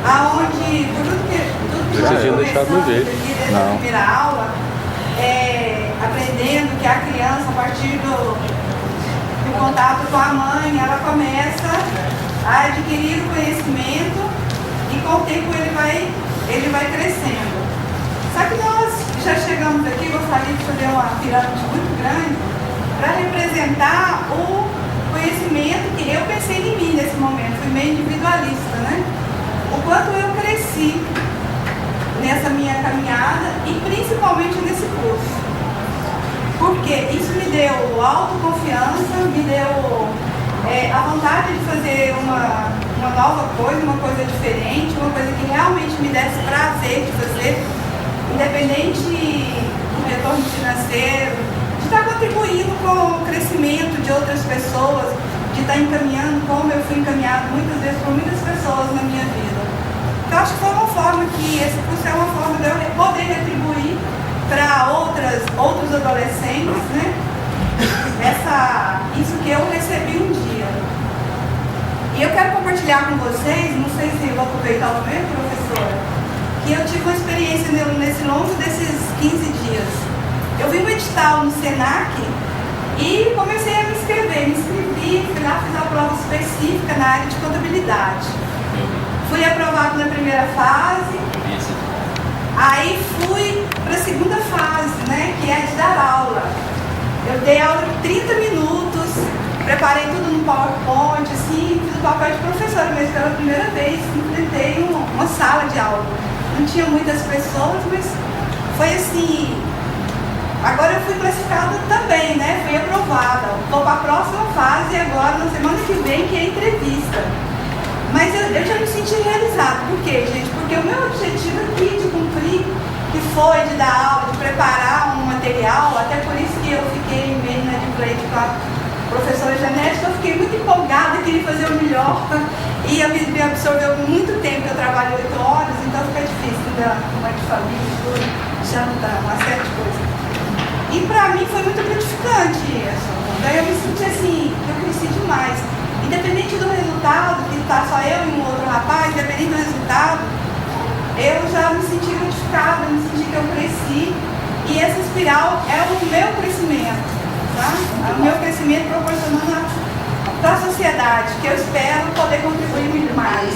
aonde tudo que nós começamos aqui dessa primeira aula, aprendendo que a criança, a partir do contato com a mãe, ela começa a adquirir o conhecimento e com o tempo ele vai crescendo. Só que nós já chegamos aqui, gostaria de fazer uma pirâmide muito grande para representar o conhecimento que eu pensei em mim nesse momento, fui meio individualista, né? O quanto eu cresci nessa minha caminhada e principalmente nesse curso. Porque isso me deu autoconfiança, me deu a vontade de fazer uma nova coisa, uma coisa diferente, uma coisa que realmente me desse prazer de fazer, independente do retorno financeiro, de estar contribuindo com o crescimento de outras pessoas, de estar encaminhando como eu fui encaminhado muitas vezes por muitas pessoas na minha vida. Então acho que foi uma forma que esse curso é uma forma de eu poder retribuir para outros adolescentes, né? Isso que eu recebi um dia. E eu quero compartilhar com vocês, não sei se eu vou aproveitar o momento, professora, que eu tive uma experiência nesse longo desses 15 dias. Eu vi um edital no Senac e comecei a me inscrever. Me inscrevi, fui lá, fiz uma prova específica na área de contabilidade. Fui aprovado na primeira fase, aí fui para a segunda fase, né, que é de dar aula. Eu dei aula de 30 minutos, preparei tudo no PowerPoint, assim, fiz o papel de professora mesmo pela primeira vez, enfrentei uma sala de aula. Não tinha muitas pessoas, mas foi assim. Agora eu fui classificada também, né? Fui aprovada. Vou para a próxima fase agora, na semana que vem, que é a entrevista. Mas eu já me senti realizada. Por quê, gente? Porque o meu objetivo aqui de cumprir, que foi de dar aula, de preparar um material, até por isso que eu fiquei meio na de pleito com a professora Janete, eu fiquei muito empolgada, queria fazer o melhor. E me absorveu muito tempo, eu trabalho 8 horas, então fica difícil, ainda mãe de família, tudo, jantar, uma série de coisas. E pra mim foi muito gratificante isso. Daí eu me senti assim, eu cresci demais. Independente do resultado, que tá só eu e um outro rapaz, independente do resultado, eu já me senti gratificada, me senti que eu cresci. E essa espiral é o meu crescimento, tá? O meu crescimento proporcionando para a sociedade, que eu espero poder contribuir muito mais.